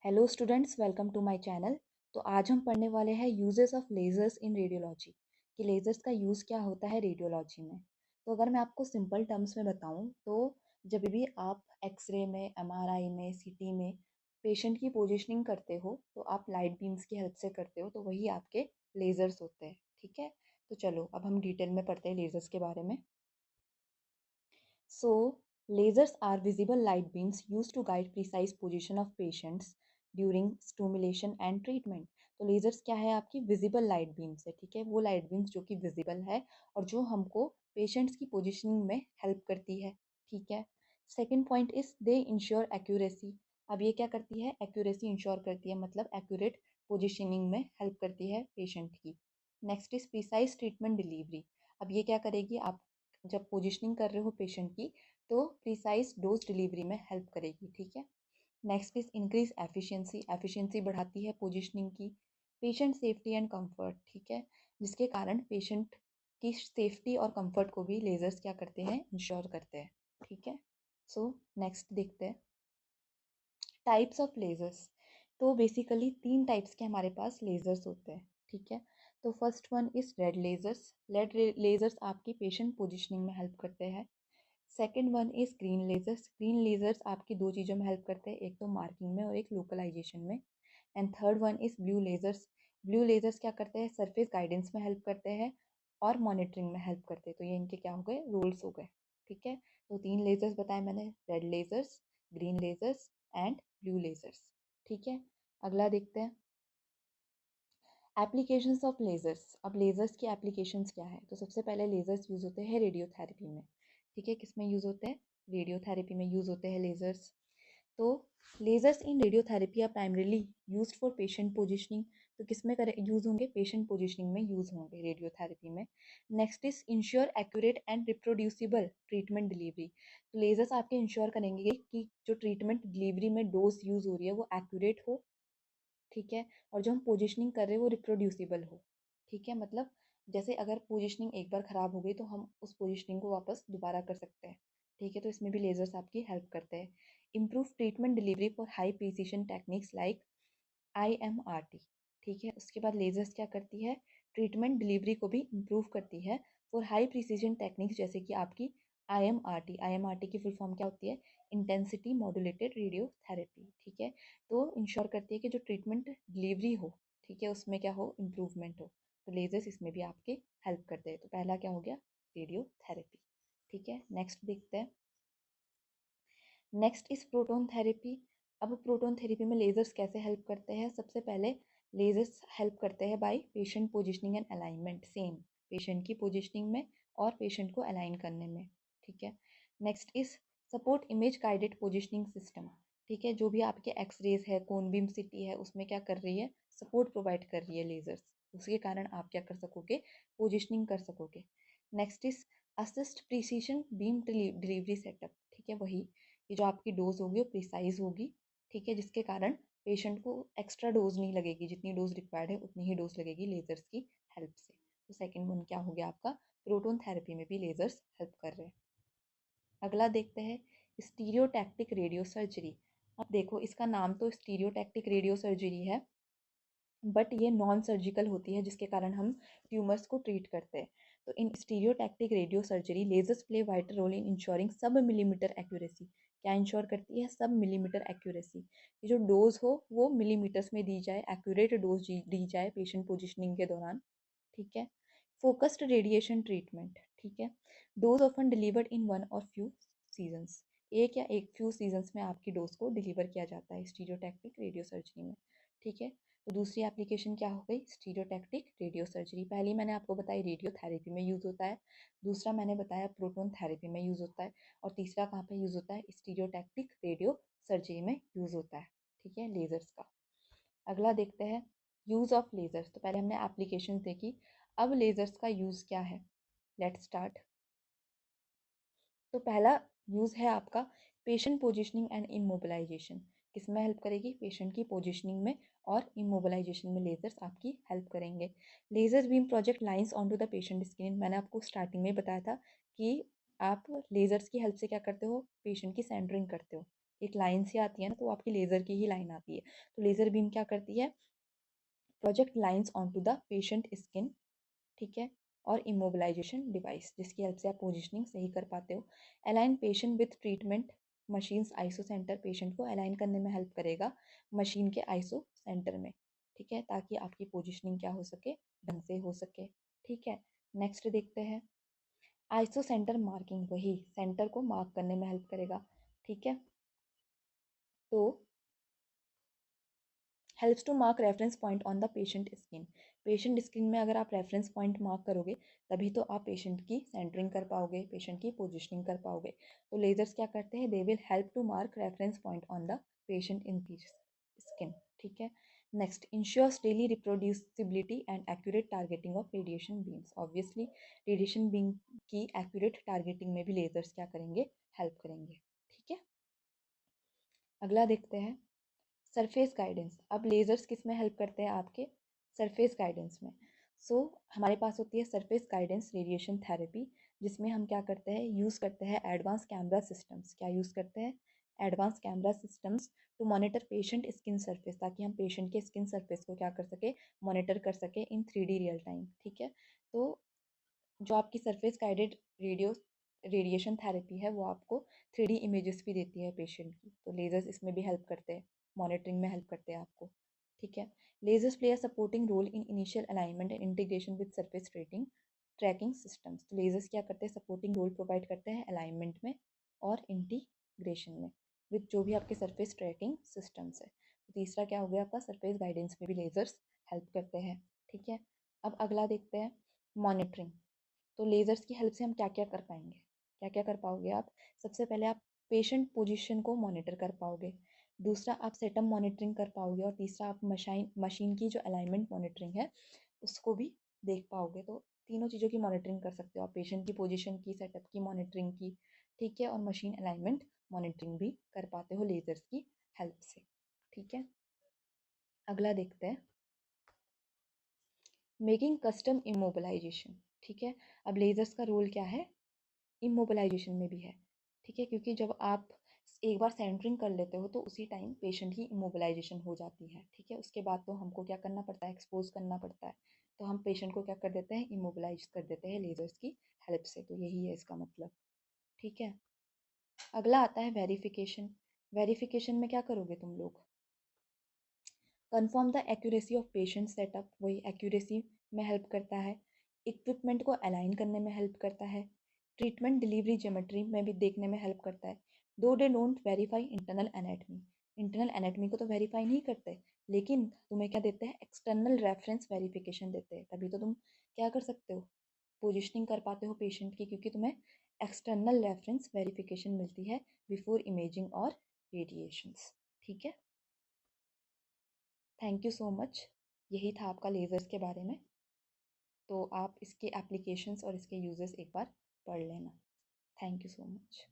Hello students, welcome to my channel. तो आज हम पढ़ने वाले हैं uses of lasers in radiology कि लेज़र्स का यूज़ क्या होता है रेडियोलॉजी में। तो अगर मैं आपको सिंपल टर्म्स में बताऊं तो जब भी आप एक्सरे में, एमआरआई में, सीटी में पेशेंट की पोजीशनिंग करते हो तो आप लाइट बीम्स की हेल्प से करते हो, तो वही आपके लेज़र्स होते हैं। ठीक है, तो चलो अब हम डिटेल में पढ़ते हैं लेज़र्स के बारे में। So, lasers are visible light beams used to guide precise position of patients during stimulation and treatment. तो लेजर्स क्या है? आपकी विजिबल लाइट बीम्स है। ठीक है, वो लाइट बीम्स जो कि विजिबल है और जो हमको पेशेंट्स की पोजीशनिंग में हेल्प करती है। ठीक है, second point is they ensure accuracy. अब ये क्या करती है? एक्यूरेसी इंश्योर करती है, मतलब एक्यूरेट पोजीशनिंग में हेल्प करती है पेशेंट की। Next is precise treatment delivery. अब ये क्या करेगी? आप जब पोजीशनिंग कर रहे हो पेशेंट की तो प्रिसाइज डोज डिलीवरी में हेल्प करेगी। ठीक है, next is increase efficiency. Efficiency बढ़ाती है पोजीशनिंग की। Patient safety and comfort. ठीक है, जिसके कारण पेशेंट की सेफ्टी और कंफर्ट को भी लेजर्स क्या करते हैं? इंश्योर करते हैं। ठीक है, सो नेक्स्ट देखते हैं टाइप्स ऑफ लेजर्स। तो बेसिकली तीन टाइप्स के हमारे पास लेजर्स होते हैं। ठीक है, तो first one is red lasers. Red lasers आपकी पेशेंट पोजिशनिंग में हेल्प करते हैं। Second one is green lasers. Green lasers आपकी दो चीज़ों में हेल्प करते हैं, एक तो मार्किंग में और एक लोकलाइजेशन में। And third one is blue lasers. Blue lasers क्या करते हैं? सरफेस गाइडेंस में हेल्प करते हैं और मॉनिटरिंग में हेल्प करते हैं। तो ये इनके क्या हो गए? रोल्स हो गए। ठीक है, तो तीन लेजर्स बताए मैंने, red lasers, green lasers and blue lasers. ठीक है, अगला देखते हैं एप्लीकेशंस ऑफ लेजर्स। अब लेजर्स की एप्लीकेशंस क्या है? तो सबसे पहले लेजर्स यूज़ होते हैं रेडियोथेरेपी में। ठीक है, किस में यूज़ होते हैं? रेडियोथेरेपी में यूज़ होते हैं लेजर्स। तो lasers in radiotherapy are primarily used for patient positioning. तो किस में करे यूज़ होंगे? पेशेंट पोजिशनिंग में यूज़ होंगे रेडियोथेरेपी में। Next is ensure accurate and reproducible treatment delivery. तो लेजर्स आपके इंश्योर करेंगे कि जो ट्रीटमेंट डिलीवरी में डोज यूज़ हो रही है वो एक्यूरेट हो। ठीक है, और जो हम पोजिशनिंग कर रहे हैं वो रिप्रोड्यूसिबल हो। ठीक है, मतलब जैसे अगर पोजिशनिंग एक बार ख़राब हो गई तो हम उस पोजिशनिंग को वापस दोबारा कर सकते हैं। ठीक है, तो इसमें भी लेजर्स आपकी हेल्प करते हैं। Improve treatment delivery for high precision techniques like IMRT। ठीक है, उसके बाद लेजर्स क्या करती है? ट्रीटमेंट डिलीवरी को भी इम्प्रूव करती है फॉर हाई प्रिसीजन टेक्निक्स, जैसे कि आपकी IMRT। IMRT की फुल फॉर्म क्या होती है? Intensity modulated radiotherapy. ठीक है, तो इंश्योर करती है कि जो ट्रीटमेंट डिलीवरी हो, ठीक है, उसमें क्या हो? इम्प्रूवमेंट हो। तो लेजर्स इसमें भी आपके हेल्प करते हैं। तो पहला क्या हो गया? रेडियोथेरेपी। ठीक है, नेक्स्ट देखते हैं। Next is proton therapy. अब प्रोटोन थेरेपी में लेजर्स कैसे हेल्प करते हैं? सबसे पहले लेजर्स हेल्प करते हैं by patient positioning and alignment. Same patient की पोजिशनिंग में और पेशेंट को अलाइन करने में। ठीक है, next is support image guided positioning system. ठीक है, जो भी आपके एक्सरेज है, कोन बीम सिटी है, उसमें क्या कर रही है? सपोर्ट प्रोवाइड कर रही है लेजर्स। उसके कारण आप क्या कर सकोगे? पोजिशनिंग कर सकोगे। Next is assist precision beam delivery setup. ठीक है, वही ये जो आपकी डोज होगी वो प्रिसाइज होगी। ठीक है, जिसके कारण पेशेंट को एक्स्ट्रा डोज नहीं लगेगी, जितनी डोज रिक्वायर्ड है उतनी ही डोज लगेगी लेजर्स की हेल्प से। तो सेकंड वन क्या हो गया आपका? प्रोटोन थेरेपी में भी लेजर्स हेल्प कर रहे हैं। अगला देखते हैं स्टीरियोटैक्टिक रेडियो सर्जरी। अब देखो, इसका नाम तो स्टीरियोटैक्टिक रेडियो सर्जरी है, बट ये नॉन सर्जिकल होती है, जिसके कारण हम ट्यूमर्स को ट्रीट करते हैं। तो इन stereotactic radio surgery lasers play vital role in ensuring sub millimetre accuracy. क्या इंश्योर करती है? सब मिलीमीटर एक्यूरेसी। ये जो डोज हो वो मिलीमीटर्स में दी जाए, एक्यूरेट डोज दी जाए पेशेंट पोजिशनिंग के दौरान। ठीक है, फोकस्ड रेडिएशन ट्रीटमेंट। ठीक है, dose often delivered in one और फ्यू सीजन्स। एक या एक फ्यू सीजन्स में आपकी डोज को डिलीवर किया जाता है स्टीरियोटैक्टिक रेडियो सर्जरी में। ठीक है, तो दूसरी एप्लीकेशन क्या हो गई? Stereotactic radio surgery. पहली मैंने आपको बताई रेडियो थेरेपी में यूज़ होता है, दूसरा मैंने बताया प्रोटोन थेरेपी में यूज़ होता है, और तीसरा कहाँ पे यूज़ होता है? स्टीरियोटैक्टिक रेडियो सर्जरी में यूज़ होता है। ठीक है, लेजर्स का। अगला देखते हैं यूज़ ऑफ लेजर्स। तो पहले हमने एप्लीकेशन देखी, अब लेजर्स का यूज़ क्या है? Let's start. तो पहला यूज़ है आपका पेशेंट पोजिशनिंग एंड इमोबिलाइजेशन। किस में हेल्प करेगी? पेशेंट की पोजिशनिंग में और इमोबिलाइजेशन में लेजर्स आपकी हेल्प करेंगे। Lasers beam project lines on to the patient skin. मैंने आपको स्टार्टिंग में बताया था कि आप लेजर्स की हेल्प से क्या करते हो? पेशेंट की सेंटरिंग करते हो। एक लाइन सी आती है ना, तो वो आपकी लेज़र की ही लाइन आती है। तो लेज़र बीम क्या करती है, project lines on to the patient skin, ठीक है, और इमोबिलाइजेशन डिवाइस जिसकी हेल्प से आप पोजिशनिंग सही कर पाते हो। Align patient with treatment machines, iso centre patient को अलाइन करने में हेल्प करेगा मशीन के आइसो सेंटर में, ठीक है, ताकि आपकी पोजिशनिंग क्या हो सके, ढंग से हो सके, ठीक है। नेक्स्ट देखते हैं आइसो सेंटर मार्किंग, वही सेंटर को मार्क करने में हेल्प करेगा, ठीक है। तो helps to mark reference point on the patient skin, patient skin में अगर आप रेफरेंस पॉइंट मार्क करोगे तभी तो आप पेशेंट की सेंटरिंग कर पाओगे, पेशेंट की पोजिशनिंग कर पाओगे। तो लेजर्स क्या करते हैं, they will help to mark reference point on the patient in skin, ठीक है। Next, ensures daily reproducibility and accurate targeting of radiation beams, obviously radiation beam की एक्यूरेट टारगेटिंग में भी लेजर्स क्या करेंगे, हेल्प करेंगे, ठीक है। अगला देखते हैं सरफेस गाइडेंस। अब लेज़र्स किस में हेल्प करते हैं, आपके सरफेस गाइडेंस में। हमारे पास होती है सरफेस गाइडेंस रेडिएशन थेरेपी, जिसमें हम क्या करते हैं, यूज़ करते हैं एडवांस कैमरा सिस्टम्स, क्या यूज़ करते हैं, advance camera systems to monitor patient skin surface, ताकि हम पेशेंट के स्किन सरफेस को क्या कर सके, मॉनिटर कर सके इन 3D रियल टाइम, ठीक है। तो जो आपकी सरफेस गाइडेड रेडिएशन थेरेपी है वो आपको 3D इमेजेस भी देती है पेशेंट की। तो लेजर्स इसमें भी हेल्प करते हैं, मॉनिटरिंग में हेल्प करते हैं आपको, ठीक है। Lasers play a supporting role in initial alignment and integration with surface tracking systems. तो लेजर्स क्या करते हैं, सपोर्टिंग रोल प्रोवाइड करते हैं अलाइनमेंट में और इंटीग्रेशन में विद जो भी आपके सरफेस ट्रैकिंग सिस्टम्स है। तो तीसरा क्या हो गया आपका, सरफेस गाइडेंस में भी लेजर्स हेल्प करते हैं, ठीक है। अब अगला देखते हैं मॉनिटरिंग। तो लेज़र्स की हेल्प से हम क्या क्या कर पाएंगे, क्या क्या कर पाओगे आप, सबसे पहले आप पेशेंट पोजीशन को मॉनिटर कर पाओगे, दूसरा आप सेटअप मॉनिटरिंग कर पाओगे, और तीसरा आप मशीन की जो अलाइनमेंट मॉनिटरिंग है उसको भी देख पाओगे। तो तीनों चीज़ों की मॉनिटरिंग कर सकते हो आप, पेशेंट की पोजीशन की, सेटअप की, मॉनिटरिंग की, ठीक है, और मशीन अलाइनमेंट मॉनिटरिंग भी कर पाते हो लेज़र्स की हेल्प से, ठीक है। अगला देखते हैं मेकिंग कस्टम इमोबिलाइजेशन, ठीक है। अब लेज़र्स का रोल क्या है, इमोबिलाइजेशन में भी है, ठीक है, क्योंकि जब आप एक बार सेंटरिंग कर लेते हो तो उसी टाइम पेशेंट की इमोबिलाइजेशन हो जाती है, ठीक है। उसके बाद तो हमको क्या करना पड़ता है, एक्सपोज करना पड़ता है, तो हम पेशेंट को क्या कर देते हैं, इमोबिलाइज कर देते हैं लेजर्स की हेल्प से। तो यही है इसका मतलब, ठीक है। अगला आता है वेरिफिकेशन। वेरिफिकेशन में क्या करोगे तुम लोग, confirm the accuracy of patient setup, वही एक्यूरेसी में हेल्प करता है, इक्विपमेंट को अलाइन करने में हेल्प करता है, ट्रीटमेंट डिलीवरी ज्योमेट्री में भी देखने में हेल्प करता है। दो they don't verify internal anatomy, internal anatomy को तो वेरीफाई नहीं करते, लेकिन तुम्हें क्या देते हैं, एक्सटर्नल रेफरेंस वेरिफिकेशन देते हैं, तभी तो तुम क्या कर सकते हो, पोजिशनिंग कर पाते हो पेशेंट की, क्योंकि तुम्हें एक्सटर्नल रेफरेंस वेरिफिकेशन मिलती है बिफोर इमेजिंग और रेडिएशंस, ठीक है। थैंक यू सो मच, यही था आपका लेज़र्स के बारे में। तो आप इसके एप्लीकेशंस और इसके यूजेस एक बार पढ़ लेना। Thank you so much.